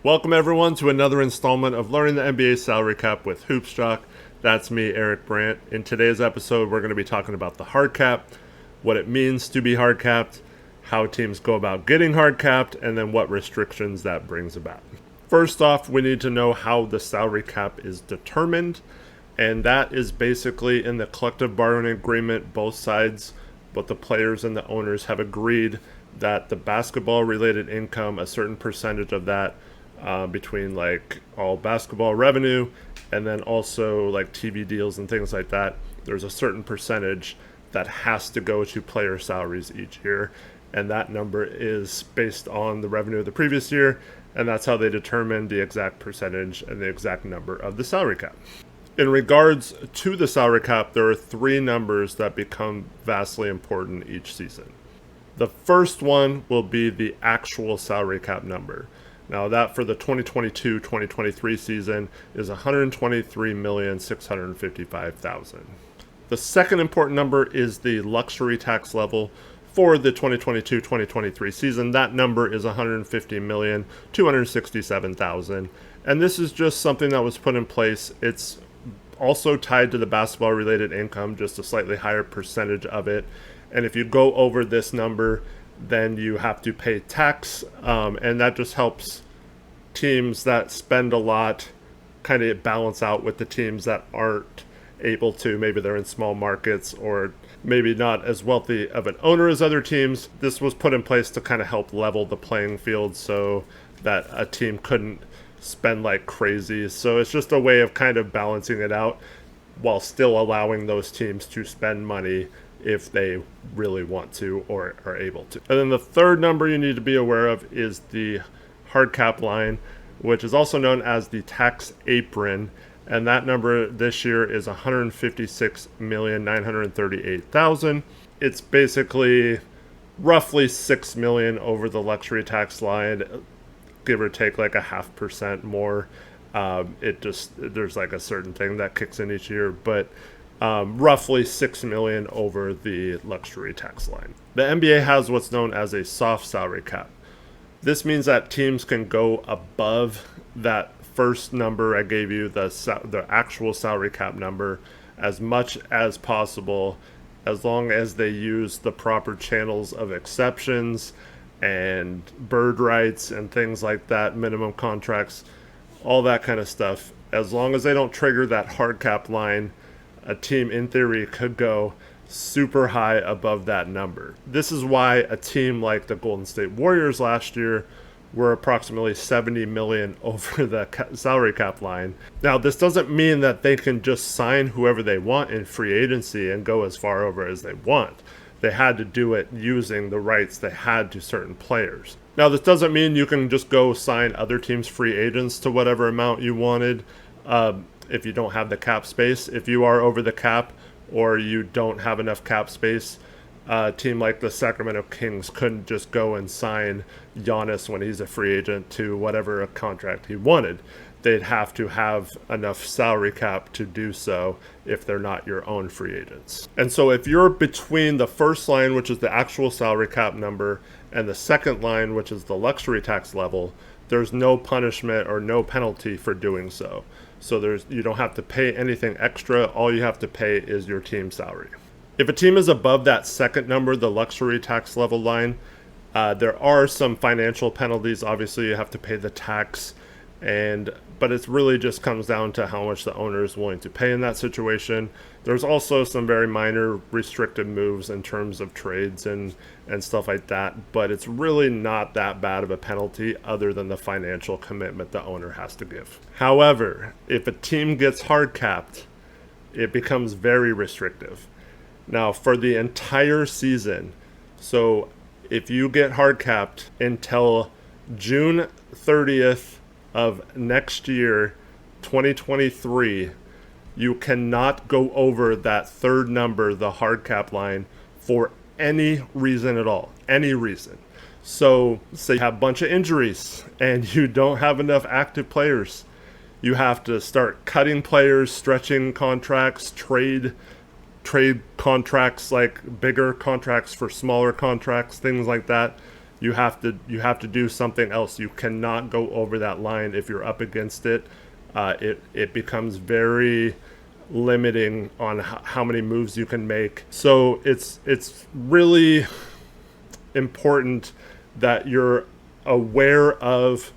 Welcome everyone to another installment of Learning the NBA Salary Cap with HoopsJock. That's me, Eric Brandt. In today's episode, we're going to be talking about the hard cap, what it means to be hard capped, how teams go about getting hard capped, and then what restrictions that brings about. First off, we need to know how the salary cap is determined, and that is basically in the collective bargaining agreement. Both sides, both the players and the owners, have agreed that the basketball-related income, a certain percentage of that, between like all basketball revenue and then also like TV deals and things like that, there's a certain percentage that has to go to player salaries each year, and that number is based on the revenue of the previous year, and that's how they determine the exact percentage and the exact number of the salary cap. In regards to the salary cap, there are three numbers that become vastly important each season. The first one will be the actual salary cap number. Now that for the 2022-2023 season is $123,655,000. The second important number is the luxury tax level for the 2022-2023 season. That number is $150,267,000. And this is just something that was put in place. It's also tied to the basketball related income, just a slightly higher percentage of it. And if you go over this number, then you have to pay tax, and that just helps teams that spend a lot kind of balance out with the teams that aren't able to. Maybe they're in small markets or maybe not as wealthy of an owner as other teams. This was put in place to kind of help level the playing field so that a team couldn't spend like crazy. So it's just a way of kind of balancing it out while still allowing those teams to spend money if they really want to or are able to. And then the third number you need to be aware of is the hard cap line, which is also known as the tax apron. And that number this year is $156,938,000. It's basically roughly $6 million over the luxury tax line, give or take like 0.5% more. There's like a certain thing that kicks in each year, but roughly $6 million over the luxury tax line. The NBA has what's known as a soft salary cap. This means that teams can go above that first number I gave you, the actual salary cap number, as much as possible, as long as they use the proper channels of exceptions and bird rights and things like that, minimum contracts, all that kind of stuff. As long as they don't trigger that hard cap line, a team in theory could go super high above that number. This is why a team like the Golden State Warriors last year were approximately $70 million over the salary cap line. Now, this doesn't mean that they can just sign whoever they want in free agency and go as far over as they want. They had to do it using the rights they had to certain players. Now, this doesn't mean you can just go sign other teams' free agents to whatever amount you wanted. If you don't have the cap space, if you are over the cap or you don't have enough cap space, a team like the Sacramento Kings couldn't just go and sign Giannis when he's a free agent to whatever contract he wanted. They'd have to have enough salary cap to do so if they're not your own free agents. And so if you're between the first line, which is the actual salary cap number, and the second line, which is the luxury tax level, there's no punishment or no penalty for doing so. So you don't have to pay anything extra. All you have to pay is your team salary. If a team is above that second number, the luxury tax level line, there are some financial penalties. Obviously, you have to pay the tax, but it really just comes down to how much the owner is willing to pay in that situation. There's also some very minor restricted moves in terms of trades and stuff like that, but it's really not that bad of a penalty other than the financial commitment the owner has to give. However, if a team gets hard capped, it becomes very restrictive. Now, for the entire season, so if you get hard capped until June 30th of next year, 2023, you cannot go over that third number, the hard cap line, for any reason at all. Any reason. So, say you have a bunch of injuries and you don't have enough active players. You have to start cutting players, stretching contracts, trade contracts, like bigger contracts for smaller contracts, things like that. you have to do something else. You cannot go over that line. If you're up against it, it becomes very limiting on how many moves you can make. So it's really important that you're aware of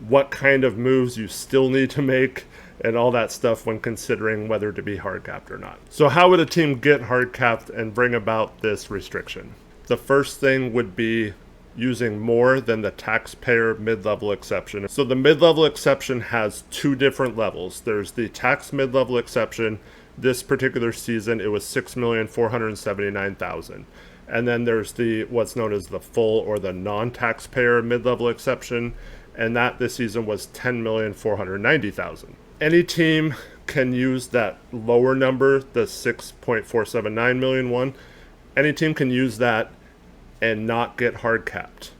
what kind of moves you still need to make and all that stuff when considering whether to be hard capped or not. So how would a team get hard capped and bring about this restriction? The first thing would be using more than the taxpayer mid-level exception. So the mid-level exception has two different levels. There's the tax mid-level exception. This particular season, it was $6,479,000. And then there's the what's known as the full or the non-taxpayer mid-level exception, and that this season was $10,490,000. Any team can use that lower number, the $6.479 million one. Any team can use that and not get hard capped.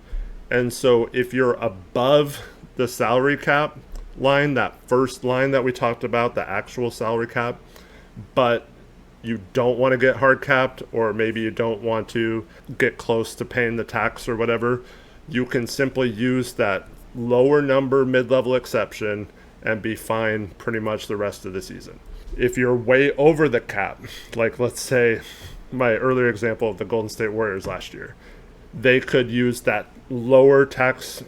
And so if you're above the salary cap line, that first line that we talked about, the actual salary cap, but you don't want to get hard capped, or maybe you don't want to get close to paying the tax or whatever, you can simply use that lower number mid-level exception and be fine pretty much the rest of the season. If you're way over the cap, like let's say my earlier example of the Golden State Warriors last year, they could use that lower tax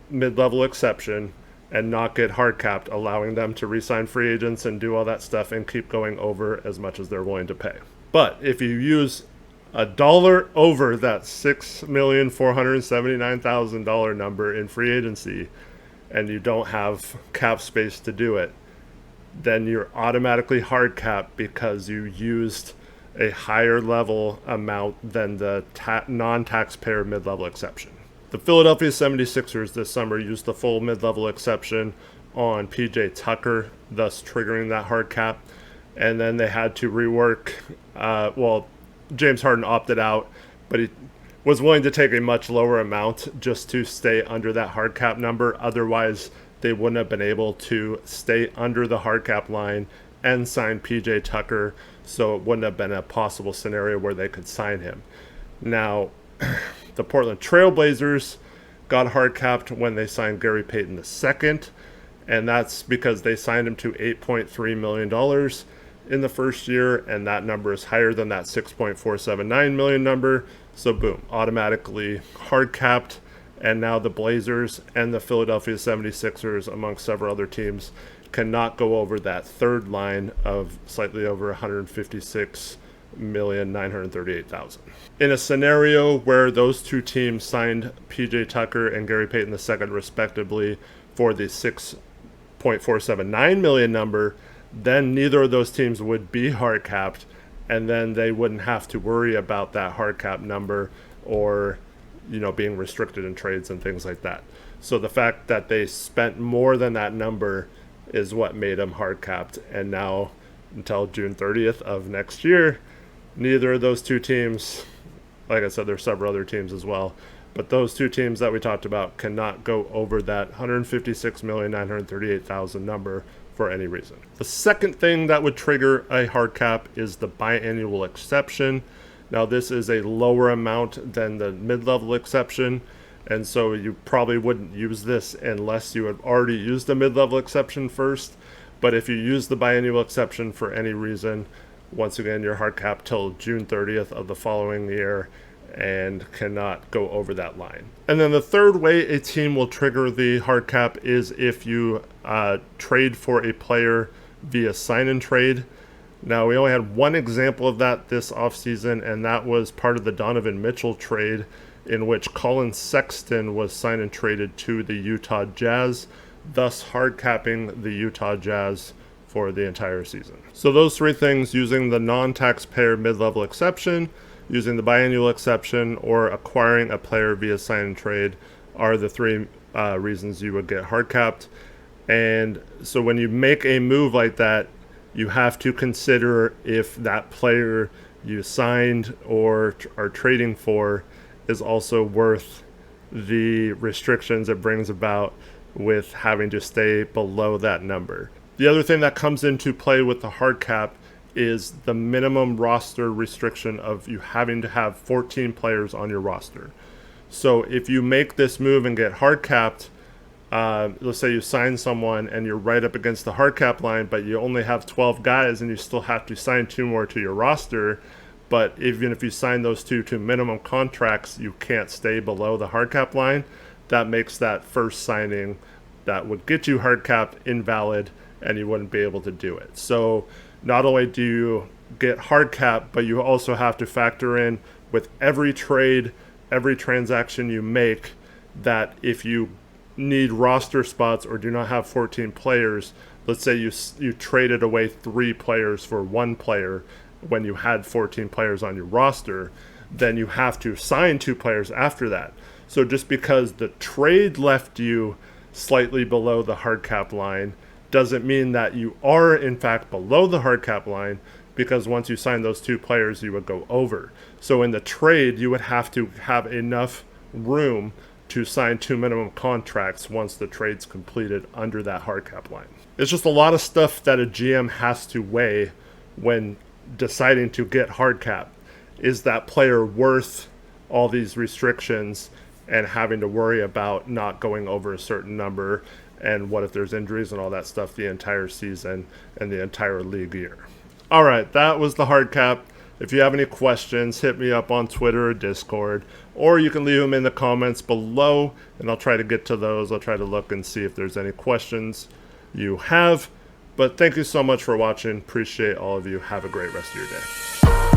mid-level exception and not get hard capped, allowing them to re-sign free agents and do all that stuff and keep going over as much as they're willing to pay. But if you use $1 over that $6,479,000 number in free agency and you don't have cap space to do it, then you're automatically hard capped because you used a higher level amount than the non-taxpayer mid-level exception. The Philadelphia 76ers this summer used the full mid-level exception on PJ Tucker, thus triggering that hard cap. And then they had to rework, James Harden opted out, but he was willing to take a much lower amount just to stay under that hard cap number. Otherwise, they wouldn't have been able to stay under the hard cap line and sign PJ Tucker, so it wouldn't have been a possible scenario where they could sign him. Now, the Portland Trailblazers got hard capped when they signed Gary Payton II, and that's because they signed him to $8.3 million in the first year, and that number is higher than that $6.479 million number. So boom, automatically hard capped, and now the Blazers and the Philadelphia 76ers, amongst several other teams, cannot go over that third line of slightly over $156,938,000. In a scenario where those two teams signed PJ Tucker and Gary Payton II respectively for the $6.479 million number, then neither of those teams would be hard capped, and then they wouldn't have to worry about that hard cap number or being restricted in trades and things like that. So the fact that they spent more than that number is what made them hard capped. And now, until June 30th of next year, neither of those two teams, like I said, there's several other teams as well, but those two teams that we talked about cannot go over that $156,938,000 number for any reason. The second thing that would trigger a hard cap is the biannual exception. Now, this is a lower amount than the mid-level exception, and so you probably wouldn't use this unless you had already used the mid-level exception first. But if you use the biannual exception for any reason, once again, you're hard capped till June 30th of the following year and cannot go over that line. And then the third way a team will trigger the hard cap is if you trade for a player via sign and trade. Now, we only had one example of that this offseason, and that was part of the Donovan Mitchell trade, in which Colin Sexton was signed and traded to the Utah Jazz, thus hard capping the Utah Jazz for the entire season. So those three things, using the non-taxpayer mid-level exception, using the biannual exception, or acquiring a player via sign and trade, are the three reasons you would get hard capped. And so when you make a move like that, you have to consider if that player you signed or are trading for is also worth the restrictions it brings about with having to stay below that number. The other thing that comes into play with the hard cap is the minimum roster restriction of you having to have 14 players on your roster. So if you make this move and get hard capped, let's say you sign someone and you're right up against the hard cap line, but you only have 12 guys and you still have to sign 2 more to your roster. But even if you sign those 2 to minimum contracts, you can't stay below the hard cap line. That makes that first signing that would get you hard capped invalid, and you wouldn't be able to do it. So not only do you get hard cap, but you also have to factor in with every trade, every transaction you make, that if you need roster spots or do not have 14 players, let's say you traded away 3 players for 1 player when you had 14 players on your roster, then you have to sign 2 players after that. So just because the trade left you slightly below the hard cap line doesn't mean that you are in fact below the hard cap line, because once you sign those 2 players, you would go over. So in the trade, you would have to have enough room to sign 2 minimum contracts once the trade's completed under that hard cap line. It's just a lot of stuff that a GM has to weigh when deciding to get hard cap. Is that player worth all these restrictions and having to worry about not going over a certain number, and what if there's injuries and all that stuff the entire season and the entire league year? All right, that was the hard cap. If you have any questions, hit me up on Twitter or Discord, or you can leave them in the comments below, and I'll try to get to those. I'll try to look and see if there's any questions you have. But thank you so much for watching. Appreciate all of you. Have a great rest of your day.